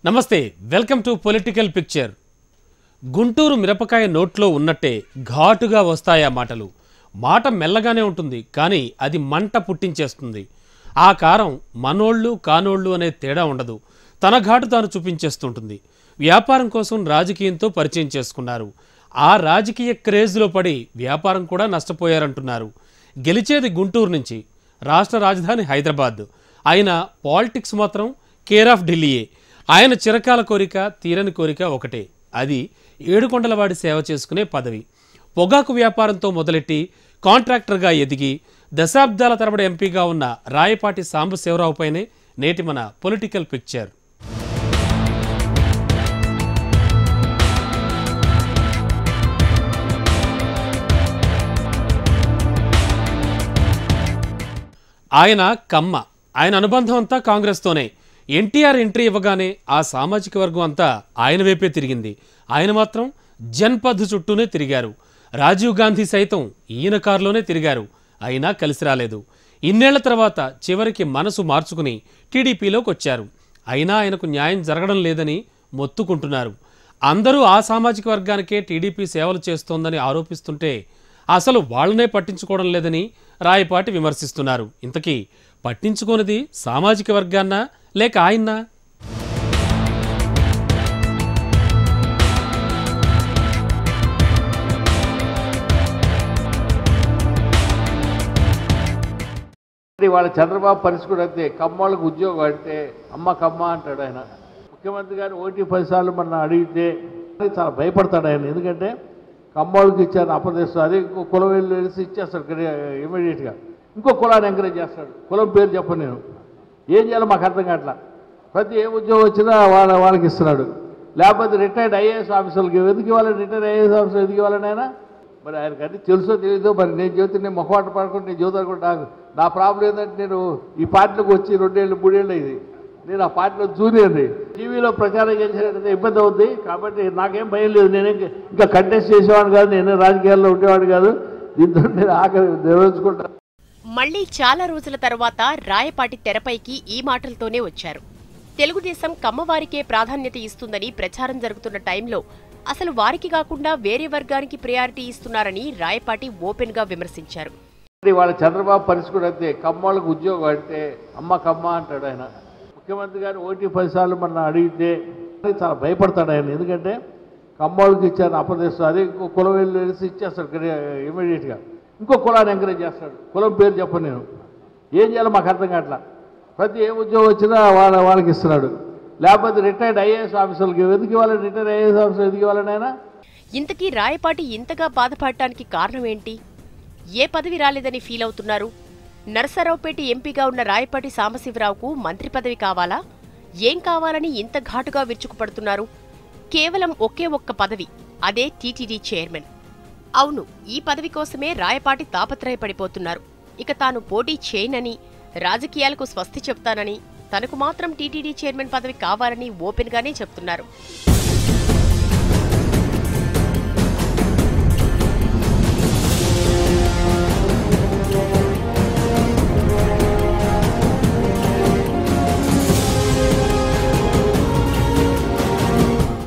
నమస్తే welcome to political picture. Guntur మిరపకాయ నోట్లో ఉన్నట్టే ఘాటుగా వస్తాయా మాటలు. మాట మెల్లగానే ఉంటుంది కానీ అది మంట పుట్టించేస్తుంది. ఆ కారం మనోళ్ళు కానోళ్ళు అనే తేడా ఉండదు. తన ఘాటు తాను చూపించేస్తుంటుంది. వ్యాపారం కోసం రాజకీయంతో పరిచయం చేసుకున్నారు. ఆ రాజకీయ క్రేజ్లో పడి వ్యాపారం కూడా నష్టపోయారంటున్నారు. గెలిచేది గుంటూరు నుంచి, రాష్ట్ర రాజధాని హైదరాబాద్. అయినా పాలిటిక్స్ మాత్రం కేర్ ఆఫ్ ఢిల్లీయే. ఆయన చిరకాల కోరిక, తీరని కోరిక ఒకటే, అది ఏడుకొండలవాడి సేవ చేసుకునే పదవి. పొగాకు వ్యాపారంతో మొదలెట్టి కాంట్రాక్టర్గా ఎదిగి దశాబ్దాల తరబడి ఎంపీగా ఉన్న రాయపాటి సాంబశివరావుపైనే నేటి మన పొలిటికల్ పిక్చర్. ఆయన కమ్మ. ఆయన అనుబంధం అంతా కాంగ్రెస్తోనే. ఎన్టీఆర్ ఎంట్రీ ఇవ్వగానే ఆ సామాజిక వర్గం అంతా ఆయన వైపే తిరిగింది. ఆయన మాత్రం జన్పథ్ చుట్టూనే తిరిగారు. రాజీవ్ గాంధీ సైతం ఈయన కారులోనే తిరిగారు. అయినా కలిసి రాలేదు. ఇన్నేళ్ల తర్వాత చివరికి మనసు మార్చుకుని టీడీపీలోకి వచ్చారు. అయినా ఆయనకు న్యాయం జరగడం లేదని మొత్తుకుంటున్నారు. అందరూ ఆ సామాజిక వర్గానికే టీడీపీ సేవలు చేస్తోందని ఆరోపిస్తుంటే అసలు వాళ్ళనే పట్టించుకోవడం లేదని రాయపాటి విమర్శిస్తున్నారు. ఇంతకీ పట్టించుకోనిది సామాజిక వర్గాన్నా లేక ఆయన్నా? వాళ్ళ చంద్రబాబు పరిస్థితి కూడా అంతే. కమ్మోళ్ళకు ఉద్యోగం అంటే అమ్మ కమ్మ అంటాడు ఆయన. ముఖ్యమంత్రి గారు 1-10 సార్లు మన అడిగితే చాలా భయపడతాడు ఆయన. ఎందుకంటే కమ్మోళ్ళకి ఇచ్చారు అప్రదేశం, అదే ఇంకో కులం వెళ్ళి ఇచ్చేస్తాడు ఇమీడియట్గా. ఇంకో కులాన్ని ఎంకరేజ్ చేస్తాడు. కులం పేరు చెప్పను నేను. ఏం చేయాలో మాకు అర్థం కావట్లా. ప్రతి ఏ ఉద్యోగం వచ్చినా వాళ్ళకి ఇస్తున్నాడు. లేకపోతే రిటైర్డ్ ఐఏఎస్ ఆఫీసర్లకి ఎందుకు ఇవ్వాలని, రిటైర్డ్ ఐఏఎస్ ఆఫీసర్ ఎందుకు ఇవ్వాలని ఆయన? మరి ఆయనకు అన్నీ తెలుసో తెలియదో. మరి నేను చెబుతే నేను మొహమాట పడకుండా నేను చెబుతాను కూడా. నా ప్రాబ్లం ఏంటంటే నేను ఈ పార్టీలోకి వచ్చి 2 ఏళ్ళు 3 ఏళ్ళు అయింది. నేను ఆ పార్టీలో జూనియర్ని. టీవీలో ప్రచారం చేసేటంటే ఇబ్బంది అవుద్ది. కాబట్టి నాకేం భయం లేదు. నేనే ఇంకా కంటెస్ట్ చేసేవాడు కాదు, నేనే రాజకీయాల్లో ఉండేవాడు కాదు. దీంతో నేను ఆఖరి నిర్వహించుకుంటాను. మళ్లీ చాలా రోజుల తర్వాత రాయపాటి తెరపైకి ఈ మాటలతోనే వచ్చారు. తెలుగుదేశం కమ్మవారికే ప్రాధాన్యత ఇస్తుందని ప్రచారం జరుగుతున్న టైంలో అసలు వారికి కాకుండా వేరే వర్గానికి ప్రయారిటీ ఇస్తున్నారని రాయపాటి ఓపెన్ గా విమర్శించారు. వాళ్ళ చంద్రబాబు పరిస్థితి కూడా అంతే. కమ్మోళ్ళకు ఉద్యోగం అంటే అమ్మ కమ్మ అంటాడు ఆయన. ముఖ్యమంత్రి గారు 1-10 సార్లు మన అడిగితే చాలా భయపడతాడు ఆయన. ఎందుకంటే కమ్మోళ్ళకి ఇచ్చారు అప్రదేశం, అదే ఇంకో కులం వెళ్ళి ఇచ్చేస్తాడు ఇమీడియట్గా. ఇంకో కులాన్ని ఎంకరేజ్ చేస్తాడు. కులం పేరు చెప్పను నేను. ఏం చేయాలో మాకు అర్థం కావట్లా. ప్రతి ఏ ఉద్యోగం వచ్చినా వాళ్ళకి ఇస్తున్నాడు. లేకపోతే రిటైర్డ్ ఐఏఎస్ ఆఫీసర్లకి ఎందుకు ఇవ్వాలని, రిటైర్డ్ ఐఏఎస్ ఆఫీసర్ ఎందుకు ఇవ్వాలని ఆయన? ఇంతకీ రాయపాటి ఇంతగా బాధపడటానికి కారణం ఏంటి? ఏ పదవి రాలేదని ఫీల్ అవుతున్నారు? నరసరావుపేట ఎంపీగా ఉన్న రాయపాటి సాంబశివరావుకు మంత్రి పదవి కావాలా? ఏం కావాలని ఇంత ఘాటుగా విరుచుకుపడుతున్నారు? కేవలం ఒకే ఒక్క పదవి, అదే టీటీడీ చైర్మన్. అవును, ఈ పదవి కోసమే రాయపాటి తాపత్రయపడిపోతున్నారు. ఇక తాను పోటీ చేయనని, రాజకీయాలకు స్వస్తి చెప్తానని, తనకు మాత్రం టీటీడీ చైర్మన్ పదవి కావాలని ఓపెన్ గానే చెప్తున్నారు.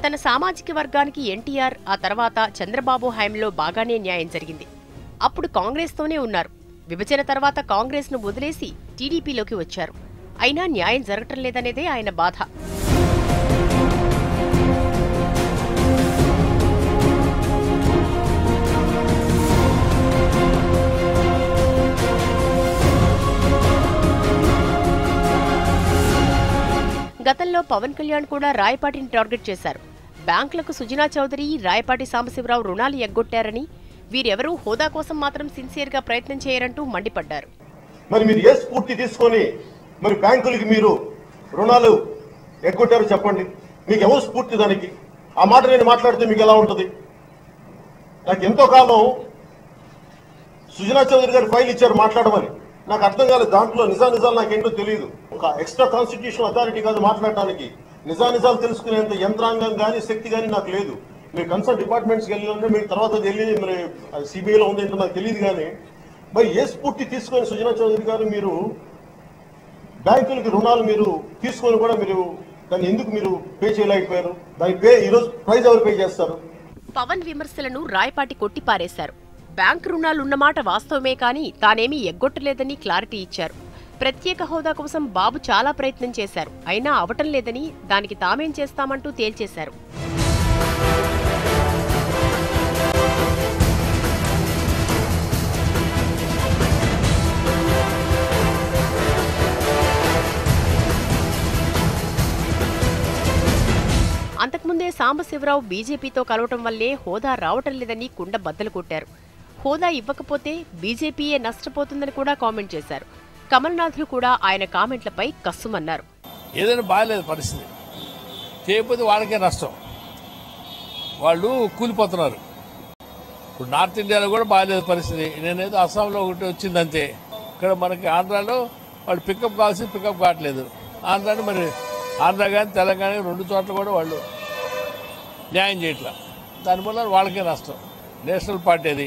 తన సామాజిక వర్గానికి ఎన్టీఆర్, ఆ తర్వాత చంద్రబాబు హయాంలో బాగానే న్యాయం జరిగింది. అప్పుడు కాంగ్రెస్తోనే ఉన్నారు. విభజన తర్వాత కాంగ్రెస్ ను వదిలేసి టీడీపీలోకి వచ్చారు. అయినా న్యాయం జరగటం లేదనేదే ఆయన బాధ. గతంలో పవన్ కళ్యాణ్ కూడా రాయపాటిని టార్గెట్ చేశారు. బ్యాంకులకు సుజనా చౌదరి, రాయపాటి సాంబశివరావు రుణాలు ఎగ్గొట్టారని, వీరెవరూ హోదా కోసం మాత్రం సిన్సియర్ గా ప్రయత్నం చేయరంటూ మండిపడ్డారు. మరి మీరు ఏ స్ఫూర్తి తీసుకొని మరి బ్యాంకులకి మీరు రుణాలు ఎగ్గొట్టారో చెప్పండి. మీకు ఎవరు స్ఫూర్తి దానికి? ఆ మాట నేను మాట్లాడితే మీకు ఎలా ఉంటుంది? నాకు ఎంతో కాలం సుజనా చౌదరి గారు ఫైల్ ఇచ్చారు మాట్లాడమని. నాకు అర్థం కాలేదు. దాంట్లో నిజాలు నాకేంటో తెలియదు. ఒక ఎక్స్ట్రా కాన్స్టిట్యూషనల్ అథారిటీ కాదు మాట్లాడటానికి. నిజాలు తెలుసుకునేంత యంత్రాంగం కానీ శక్తి కానీ నాకు లేదు. మీరు కన్సర్న్ డిపార్ట్మెంట్స్కి వెళ్ళాలంటే మీకు తర్వాత వెళ్ళి మరి సిబిఐలో ఉందేంటో నాకు తెలియదు. కానీ మరి ఏ స్ఫూర్తి తీసుకొని సుజనా చౌదరి గారు మీరు బ్యాంకులకి రుణాలు మీరు తీసుకొని కూడా మీరు దాన్ని ఎందుకు మీరు పే చేయలేకపోయారు? దాని ఈరోజు ప్రైజ్ ఎవరు పే చేస్తారు? పవన్ విమర్శలను రాయపాటి కొట్టిపారేశారు. బ్యాంకు రుణాలున్నమాట వాస్తవమే కానీ తానేమీ ఎగ్గొట్టలేదని క్లారిటీ ఇచ్చారు. ప్రత్యేక హోదా కోసం బాబు చాలా ప్రయత్నం చేశారు, అయినా అవటం లేదని దానికి తామేం చేస్తామంటూ తేల్చేశారు. అంతకుముందే సాంబశివరావు బీజేపీతో కలవటం వల్లే హోదా రావటం లేదని కుండ బద్దలు కొట్టారు. హోదా ఇవ్వకపోతే బీజేపీయే నష్టపోతుందని కూడా కామెంట్ చేశారు. కమల్నాథ్లు కూడా ఆయన కామెంట్లపై కస్సుమన్నారు. ఏదైనా బాగాలేదు పరిస్థితి, చేయకపోతే వాళ్ళకే నష్టం, వాళ్ళు కూలిపోతున్నారు. ఇప్పుడు నార్త్ ఇండియాలో కూడా బాగాలేదు పరిస్థితి. నేనేదో అస్సాంలో ఒకటి వచ్చిందంతే. ఇక్కడ మనకి ఆంధ్రాలో వాళ్ళు పికప్ కావాల్సింది పికప్ కావట్లేదు. ఆంధ్రాని మరి ఆంధ్ర కానీ తెలంగాణ రెండు చోట్ల కూడా వాళ్ళు న్యాయం చేయట్లా. దానివల్ల వాళ్ళకే నష్టం. నేషనల్ పార్టీ అది,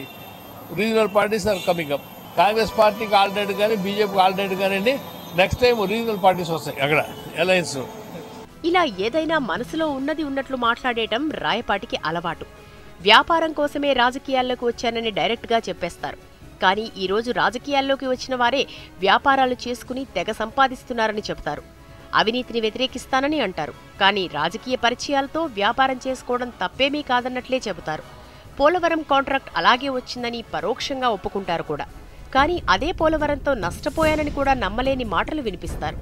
regional parties are coming up. Congress పార్టీకి ఆల్టర్నేట్ కానీ బీజేపీకి ఆల్టర్నేట్ కానివ్వండి, నెక్స్ట్ టైం రీజనల్ పార్టీస్ వస్తాయి అక్కడ అలయన్స్. ఇలా ఏదైనా మనసులో ఉన్నది ఉన్నట్లు మాట్లాడేయటం రాయపాటికి అలవాటు. వ్యాపారం కోసమే రాజకీయాల్లోకి వచ్చానని డైరెక్ట్గా చెప్పేస్తారు. కానీ ఈరోజు రాజకీయాల్లోకి వచ్చిన వారే వ్యాపారాలు చేసుకుని తెగ సంపాదిస్తున్నారని చెబుతారు. అవినీతిని వ్యతిరేకిస్తానని అంటారు. కానీ రాజకీయ పరిచయాలతో వ్యాపారం చేసుకోవడం తప్పేమీ కాదన్నట్లే చెబుతారు. పోలవరం కాంట్రాక్ట్ అలాగే వచ్చిందని పరోక్షంగా ఒప్పుకుంటారు కూడా. కానీ అదే పోలవరంతో నష్టపోయానని కూడా నమ్మలేని మాటలు వినిపిస్తారు.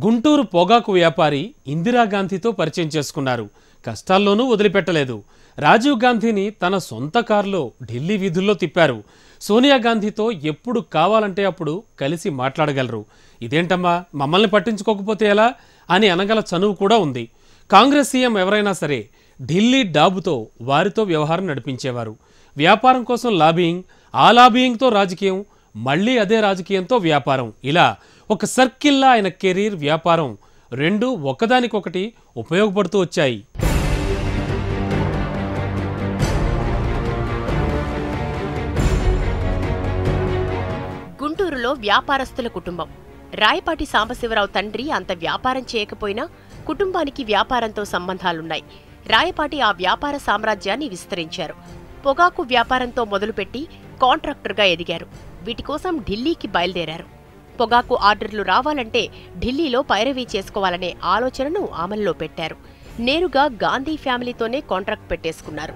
గుంటూరు పొగాకు వ్యాపారి ఇందిరాగాంధీతో పరిచయం చేసుకున్నారు. కష్టాల్లోనూ వదిలిపెట్టలేదు. రాజీవ్ గాంధీని తన సొంత కారులో ఢిల్లీ వీధుల్లో తిప్పారు. సోనియా గాంధీతో ఎప్పుడు కావాలంటే అప్పుడు కలిసి మాట్లాడగలరు. ఇదేంటమ్మా మమ్మల్ని పట్టించుకోకపోతే ఎలా అని అనగల చనువు కూడా ఉంది. కాంగ్రెస్ సీఎం ఎవరైనా సరే ఢిల్లీ డాబుతో వారితో వ్యవహారం నడిపించేవారు. వ్యాపారం కోసం లాబియింగ్, ఆ లాబియింగ్తో రాజకీయం, మళ్లీ అదే రాజకీయంతో వ్యాపారం, ఇలా ఒక సర్కిల్లా ఆయన కెరీర్, వ్యాపారం రెండూ ఒకదానికొకటి ఉపయోగపడుతూ వచ్చాయి. గుంటూరులో వ్యాపారస్తుల కుటుంబం. రాయపాటి సాంబశివరావు తండ్రి అంత వ్యాపారం చేయకపోయినా కుటుంబానికి వ్యాపారంతో సంబంధాలున్నాయి. రాయపాటి ఆ వ్యాపార సామ్రాజ్యాన్ని విస్తరించారు. పొగాకు వ్యాపారంతో మొదలుపెట్టి కాంట్రాక్టర్గా ఎదిగారు. వీటి కోసం ఢిల్లీకి బయలుదేరారు. పొగాకు ఆర్డర్లు రావాలంటే ఢిల్లీలో పైరవీ చేసుకోవాలనే ఆలోచనను అమల్లో పెట్టారు. నేరుగా గాంధీ ఫ్యామిలీతోనే కాంట్రాక్ట్ పెట్టేసుకున్నారు.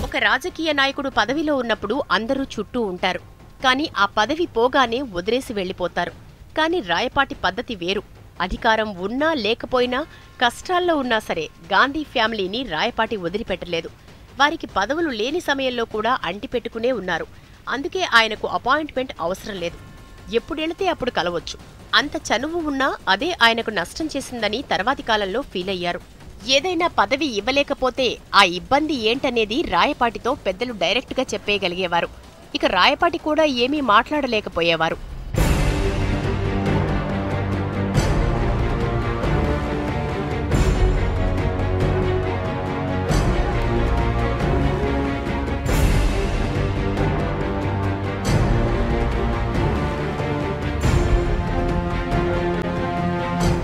ఒక రాజకీయ నాయకుడు పదవిలో ఉన్నప్పుడు అందరూ చుట్టూ ఉంటారు. కానీ ఆ పదవి పోగానే వదిలేసి వెళ్లిపోతారు. కానీ రాయపాటి పద్ధతి వేరు. అధికారం ఉన్నా లేకపోయినా, కష్టాల్లో ఉన్నా సరే గాంధీ ఫ్యామిలీని రాయపాటి వదిలిపెట్టలేదు. వారికి పదవులు లేని సమయంలో కూడా అంటిపెట్టుకునే ఉన్నారు. అందుకే ఆయనకు అపాయింట్మెంట్ అవసరం లేదు. ఎప్పుడెళితే అప్పుడు కలవచ్చు. అంత చనువు ఉన్నా అదే ఆయనకు నష్టం చేసిందని తర్వాతి కాలంలో ఫీల్ అయ్యారు. ఏదైనా పదవి ఇవ్వలేకపోతే ఆ ఇబ్బంది ఏంటనేది రాయపాటితో పెద్దలు డైరెక్ట్గా చెప్పేయగలిగేవారు. ఇక రాయపాటి కూడా ఏమీ మాట్లాడలేకపోయేవారు.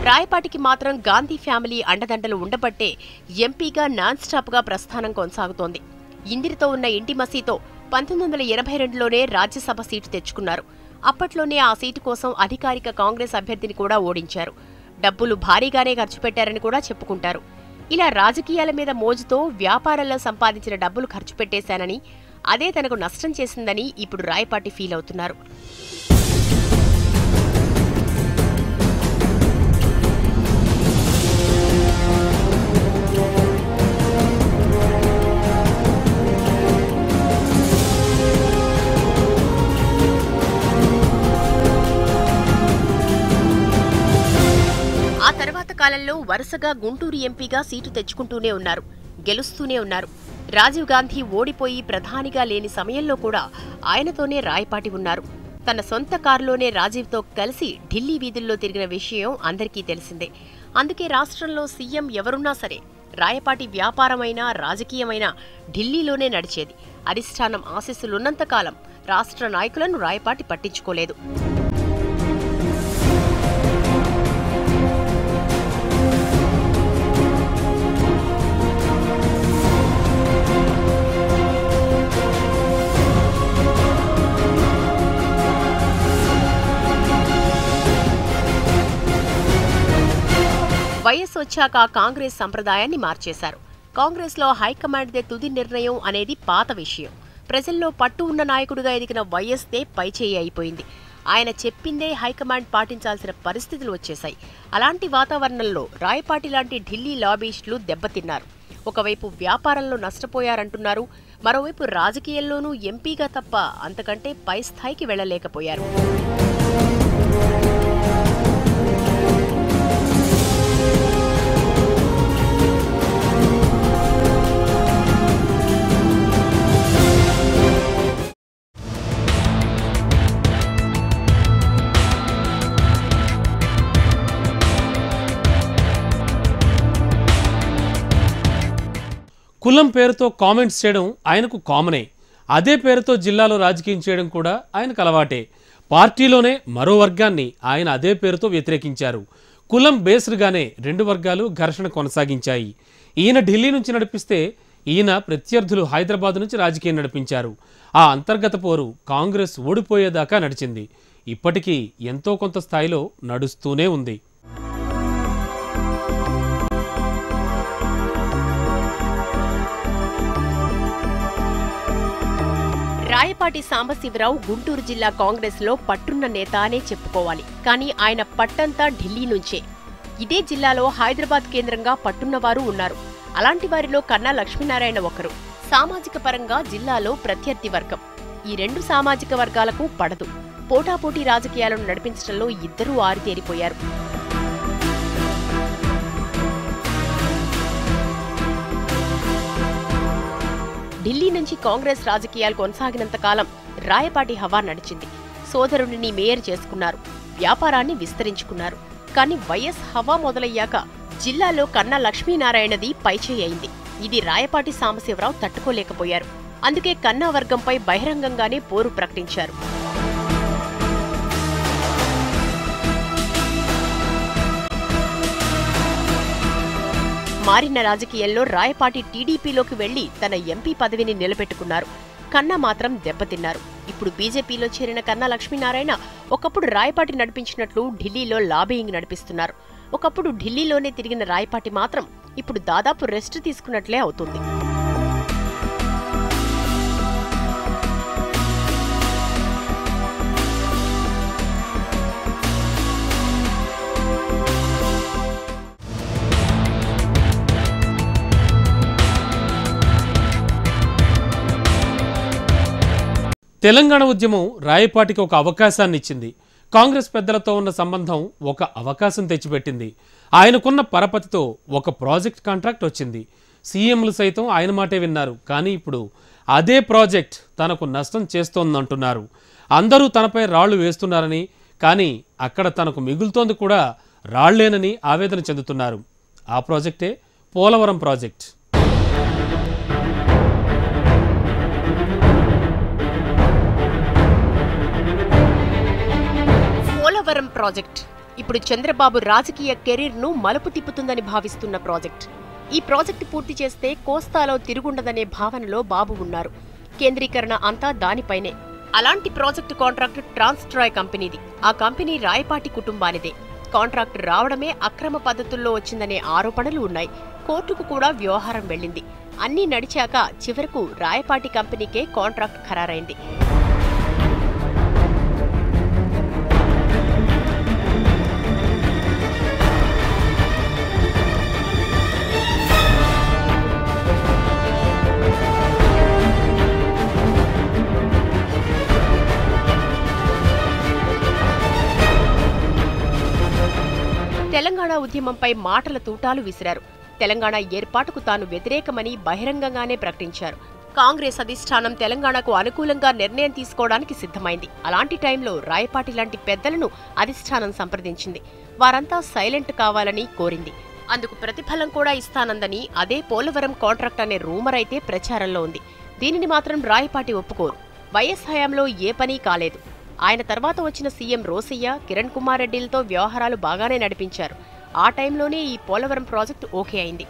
రాయపాటికి మాత్రం గాంధీ ఫ్యామిలీ అండదండలు ఉండబట్టే ఎంపీగా నాన్ స్టాప్గా ప్రస్థానం కొనసాగుతోంది. ఇందిరతో ఉన్న ఇంటిమసీతో 1982లోనే రాజ్యసభ సీటు తెచ్చుకున్నారు. అప్పట్లోనే ఆ సీటు కోసం అధికారిక కాంగ్రెస్ అభ్యర్థిని కూడా ఓడించారు. డబ్బులు భారీగానే ఖర్చు పెట్టారని కూడా చెప్పుకుంటారు. ఇలా రాజకీయాల మీద మోజుతో వ్యాపారంలో సంపాదించిన డబ్బులు ఖర్చు పెట్టేశానని, అదే తనకు నష్టం చేసిందని ఇప్పుడు రాయపాటి ఫీల్ అవుతున్నారు. కాలంలో వరుసగా గుంటూరు ఎంపీగా సీటు తెచ్చుకుంటూనే ఉన్నారు, గెలుస్తూనే ఉన్నారు. రాజీవ్ గాంధీ ఓడిపోయి ప్రధానిగా లేని సమయంలో కూడా ఆయనతోనే రాయపాటి ఉన్నారు. తన సొంత కారులోనే రాజీవ్తో కలిసి ఢిల్లీ వీధుల్లో తిరిగిన విషయం అందరికీ తెలిసిందే. అందుకే రాష్ట్రంలో సీఎం ఎవరున్నా సరే రాయపాటి వ్యాపారమైనా రాజకీయమైనా ఢిల్లీలోనే నడిచేది. అధిష్టానం ఆశీస్సులున్నంతకాలం రాష్ట్ర నాయకులను రాయపాటి పట్టించుకోలేదు. వైఎస్ వచ్చాక కాంగ్రెస్ సంప్రదాయాన్ని మార్చేశారు. కాంగ్రెస్లో హైకమాండ్దే తుది నిర్ణయం అనేది పాత విషయం. ప్రజల్లో పట్టు ఉన్న నాయకుడిగా ఎదిగిన వైఎస్దే పైచేయి అయిపోయింది. ఆయన చెప్పిందే హైకమాండ్ పాటించాల్సిన పరిస్థితులు వచ్చేశాయి. అలాంటి వాతావరణంలో రాయపాటి లాంటి ఢిల్లీ లాబీయిస్టులు దెబ్బతిన్నారు. ఒకవైపు వ్యాపారంలో నష్టపోయారంటున్నారు, మరోవైపు రాజకీయాల్లోనూ ఎంపీగా తప్ప అంతకంటే పై స్థాయికి వెళ్లలేకపోయారు. కులం పేరుతో కామెంట్స్ చేయడం ఆయనకు కామనే. అదే పేరుతో జిల్లాలో రాజకీయం చేయడం కూడా ఆయనకు అలవాటే. పార్టీలోనే మరో వర్గాన్ని ఆయన అదే పేరుతో వ్యతిరేకించారు. కులం బేస్డ్గానే రెండు వర్గాలు ఘర్షణ కొనసాగించాయి. ఈయన ఢిల్లీ నుంచి నడిపిస్తే ఈయన ప్రత్యర్థులు హైదరాబాద్ నుంచి రాజకీయం నడిపించారు. ఆ అంతర్గత పోరు కాంగ్రెస్ ఓడిపోయేదాకా నడిచింది. ఇప్పటికీ ఎంతో కొంత స్థాయిలో నడుస్తూనే ఉంది. రాయపాటి సాంబశివరావు గుంటూరు జిల్లా కాంగ్రెస్లో పట్టున్న నేత అనే చెప్పుకోవాలి. కానీ ఆయన పట్టంతా ఢిల్లీ నుంచే. ఇదే జిల్లాలో హైదరాబాద్ కేంద్రంగా పట్టున్నవారు ఉన్నారు. అలాంటి వారిలో కన్నా లక్ష్మీనారాయణ ఒకరు. సామాజిక పరంగా జిల్లాలో ప్రత్యర్థి వర్గం. ఈ రెండు సామాజిక వర్గాలకు పడదు. పోటాపోటీ రాజకీయాలను నడిపించడంలో ఇద్దరూ ఆరితేరిపోయారు. ఢిల్లీ నుంచి కాంగ్రెస్ రాజకీయాలు కొనసాగినంతకాలం రాయపాటి హవా నడిచింది. సోదరుడిని మేయర్ చేసుకున్నారు, వ్యాపారాన్ని విస్తరించుకున్నారు. కానీ వైఎస్ హవా మొదలయ్యాక జిల్లాలో కన్నా లక్ష్మీనారాయణది పైచేయి అయింది. ఇది రాయపాటి సాంబశివరావు తట్టుకోలేకపోయారు. అందుకే కన్నా వర్గంపై బహిరంగంగానే పోరు ప్రకటించారు. మారిన రాజకీయాల్లో రాయపాటి టీడీపీలోకి వెళ్లి తన ఎంపీ పదవిని నిలబెట్టుకున్నారు. కన్నా మాత్రం దెబ్బతిన్నారు. ఇప్పుడు బీజేపీలో చేరిన కన్నా లక్ష్మీనారాయణ ఒకప్పుడు రాయపాటి నడిపించినట్లు ఢిల్లీలో లాబీయింగ్ నడిపిస్తున్నారు. ఒకప్పుడు ఢిల్లీలోనే తిరిగిన రాయపాటి మాత్రం ఇప్పుడు దాదాపు రెస్ట్ తీసుకున్నట్లే అవుతుంది. తెలంగాణ ఉద్యమం రాయపాటికి ఒక అవకాశాన్ని ఇచ్చింది. కాంగ్రెస్ పెద్దలతో ఉన్న సంబంధం ఒక అవకాశం తెచ్చిపెట్టింది. ఆయనకున్న పరపతితో ఒక ప్రాజెక్ట్ కాంట్రాక్ట్ వచ్చింది. సీఎంలు సైతం ఆయన మాటే విన్నారు. కానీ ఇప్పుడు అదే ప్రాజెక్ట్ తనకు నష్టం చేస్తోందంటున్నారు. అందరూ తనపై రాళ్లు వేస్తున్నారని, కానీ అక్కడ తనకు మిగులుతోంది కూడా రాళ్లేనని ఆవేదన చెందుతున్నారు. ఆ ప్రాజెక్టే పోలవరం ప్రాజెక్ట్. పోలవరం ప్రాజెక్ట్ ఇప్పుడు చంద్రబాబు రాజకీయ కెరీర్ను మలుపు తిప్పుతుందని భావిస్తున్న ప్రాజెక్ట్. ఈ ప్రాజెక్టు పూర్తి చేస్తే కోస్తాలో తిరుగుండదనే భావనలో బాబు ఉన్నారు. కేంద్రీకరణ అంతా దానిపైనే. అలాంటి ప్రాజెక్టు కాంట్రాక్టు ట్రాన్స్ట్రాయ్ కంపెనీది. ఆ కంపెనీ రాయపాటి కుటుంబానిదే. కాంట్రాక్టు రావడమే అక్రమ పద్ధతుల్లో వచ్చిందనే ఆరోపణలు ఉన్నాయి. కోర్టుకు కూడా వ్యవహారం వెళ్ళింది. అన్నీ నడిచాక చివరకు రాయపాటి కంపెనీకే కాంట్రాక్ట్ ఖరారైంది. తెలంగాణ ఉద్యమంపై మాటల తూటాలు విసిరారు. తెలంగాణ ఏర్పాటుకు తాను వ్యతిరేకమని బహిరంగంగానే ప్రకటించారు. కాంగ్రెస్ అధిష్టానం తెలంగాణకు అనుకూలంగా నిర్ణయం తీసుకోవడానికి సిద్ధమైంది. అలాంటి టైంలో రాయపాటి లాంటి పెద్దలను అధిష్టానం సంప్రదించింది. వారంతా సైలెంట్ కావాలని కోరింది. అందుకు ప్రతిఫలం కూడా ఇస్తానందని అదే పోలవరం కాంట్రాక్ట్ అనే రూమర్ అయితే ప్రచారంలో ఉంది. దీనిని మాత్రం రాయపాటి ఒప్పుకోరు. వైఎస్ హయాంలో ఏ పనీ కాలేదు. ఆయన తర్వాత వచ్చిన సీఎం రోసయ్య, కిరణ్ కుమార్ రెడ్డిలతో వ్యవహారాలు బాగానే నడిపించారు. ఆ టైంలోనే ఈ పోలవరం ప్రాజెక్టు ఓకే అయింది.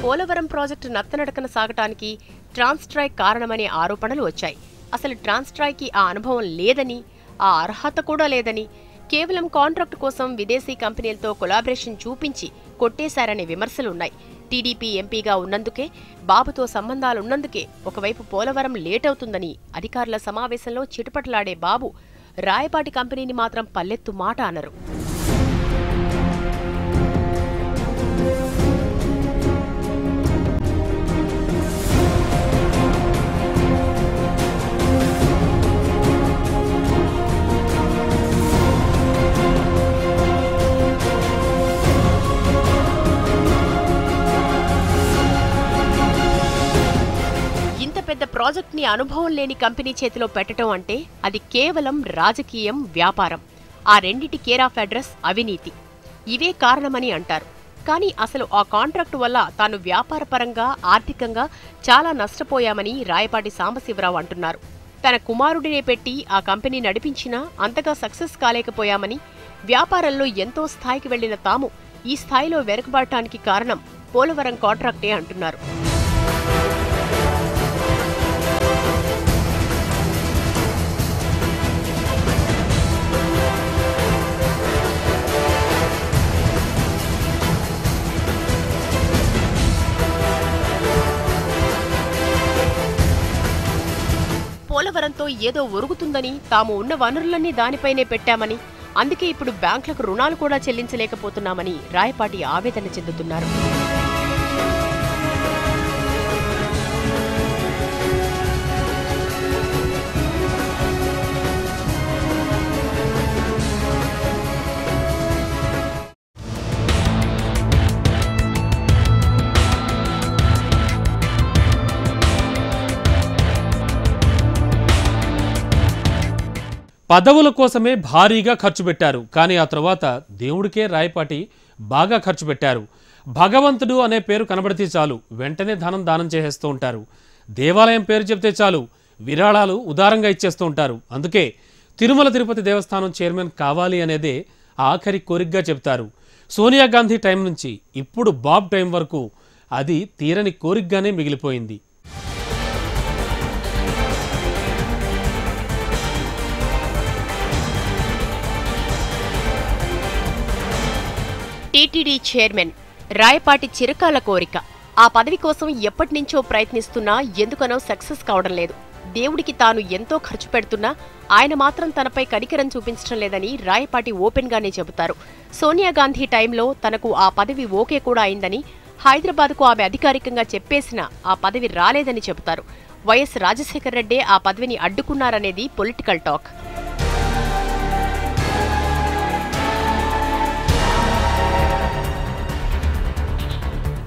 పోలవరం ప్రాజెక్టు నత్తనడకన సాగటానికి ట్రాన్స్ట్రాయ్ కారణమనే ఆరోపణలు వచ్చాయి. అసలు ట్రాన్స్ట్రాయ్కి ఆ అనుభవం లేదని, ఆ అర్హత కూడా లేదని, కేవలం కాంట్రాక్టు కోసం విదేశీ కంపెనీలతో కొలాబరేషన్ చూపించి కొట్టేశారనే విమర్శలున్నాయి. టీడీపీ ఎంపీగా ఉన్నందుకే, బాబుతో సంబంధాలున్నందుకే ఒకవైపు పోలవరం లేటవుతుందని అధికారుల సమావేశంలో చిటపటలాడే బాబు రాయపాటి కంపెనీని మాత్రం పల్లెత్తు మాట అనరు. పెద్ద ప్రాజెక్ట్ ని అనుభవం లేని కంపెనీ చేతిలో పెట్టడం అంటే అది కేవలం రాజకీయం, వ్యాపారం. ఆ రెండిటి కేర్ ఆఫ్ అడ్రస్ అవినీతి. ఇవే కారణమని అంటారు. కానీ అసలు ఆ కాంట్రాక్టు వల్ల తాను వ్యాపారపరంగా, ఆర్థికంగా చాలా నష్టపోయామని రాయపాటి సాంబశివరావు అంటున్నారు. తన కుమారుడినే పెట్టి ఆ కంపెనీ నడిపించినా అంతగా సక్సెస్ కాలేకపోయామని, వ్యాపారంలో ఎంతో స్థాయికి వెళ్లిన తాము ఈ స్థాయిలో వెనుకబడటానికి కారణం పోలవరం కాంట్రాక్టే అంటున్నారు. పోలవరంతో ఏదో ఒరుగుతుందని, తాము ఉన్న వనరులన్నీ దానిపైనే పెట్టామని, అందుకే ఇప్పుడు బ్యాంకులకు రుణాలు కూడా చెల్లించలేకపోతున్నామని రాయపాటి ఆవేదన చెందుతున్నారు. పదవుల కోసమే భారీగా ఖర్చు పెట్టారు. కానీ ఆ తర్వాత దేవుడికే రాయపాటి బాగా ఖర్చు పెట్టారు. భగవంతుడు అనే పేరు కనబడితే చాలు వెంటనే దానం చేసేస్తూ ఉంటారు. దేవాలయం పేరు చెప్తే చాలు విరాళాలు ఉదారంగా ఇచ్చేస్తూ ఉంటారు. అందుకే తిరుమల తిరుపతి దేవస్థానం చైర్మన్ కావాలి అనేదే ఆఖరి కోరికగా చెప్తారు. సోనియా గాంధీ టైం నుంచి ఇప్పుడు బాబ్ టైం వరకు అది తీరని కోరికగానే మిగిలిపోయింది. టీటీడీ చైర్మన్ రాయపాటి చిరకాల కోరిక. ఆ పదవి కోసం ఎప్పటినుంచో ప్రయత్నిస్తున్నా ఎందుకనో సక్సెస్ కావడం లేదు. దేవుడికి తాను ఎంతో ఖర్చు పెడుతున్నా ఆయన మాత్రం తనపై కనికరం చూపించడం లేదని రాయపాటి ఓపెన్గానే చెబుతారు. సోనియా గాంధీ టైంలో తనకు ఆ పదవి ఓకే కూడా అయిందని, హైదరాబాద్కు ఆమె అధికారికంగా చెప్పేసినా ఆ పదవి రాలేదని చెబుతారు. వైఎస్ రాజశేఖర రెడ్డే ఆ పదవిని అడ్డుకున్నారనేది పొలిటికల్ టాక్.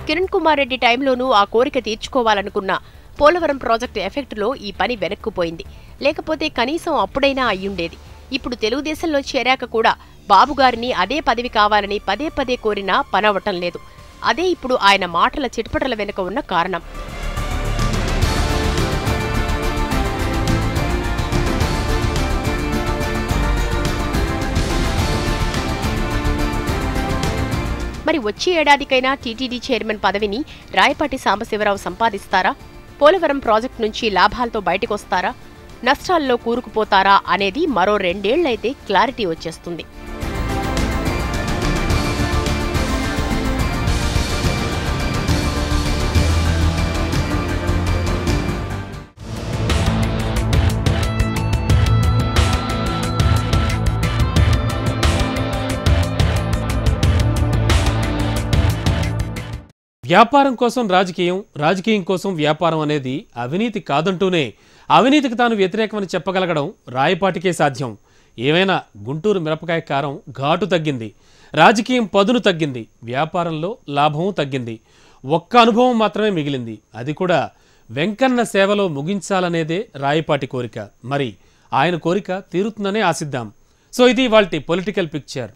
కిరణ్ కుమార్ రెడ్డి టైంలోనూ ఆ కోరిక తీర్చుకోవాలనుకున్న పోలవరం ప్రాజెక్టు ఎఫెక్టులో ఈ పని వెనక్కుపోయింది. లేకపోతే కనీసం అప్పుడైనా అయ్యుండేది. ఇప్పుడు తెలుగుదేశంలో చేరాక కూడా బాబుగారిని అదే పదవి కావాలని పదే పదే కోరినా పనవటం లేదు. అదే ఇప్పుడు ఆయన మాటల చిటపటల వెనుక ఉన్న కారణం. మరి వచ్చే ఏడాదికైనా టీటీడీ చైర్మన్ పదవిని రాయపాటి సాంబశివరావు సంపాదిస్తారా? పోలవరం ప్రాజెక్టు నుంచి లాభాలతో బయటకొస్తారా? నష్టాల్లో కూరుకుపోతారా అనేది మరో 2 ఏళ్లైతే క్లారిటీ వచ్చేస్తుంది. వ్యాపారం కోసం రాజకీయం, రాజకీయం కోసం వ్యాపారం అనేది అవినీతి కాదంటూనే అవినీతికి తాను వ్యతిరేకమని చెప్పగలగడం రాయపాటికే సాధ్యం. ఏమైనా గుంటూరు మిరపకాయ కారం ఘాటు తగ్గింది, రాజకీయం పదును తగ్గింది, వ్యాపారంలో లాభం తగ్గింది. ఒక్క అనుభవం మాత్రమే మిగిలింది. అది కూడా వెంకన్న సేవలో ముగించాలనేదే రాయపాటి కోరిక. మరి ఆయన కోరిక తీరుతుందనే ఆశిద్దాం. సో ఇది ఇవాల్టి పొలిటికల్ పిక్చర్.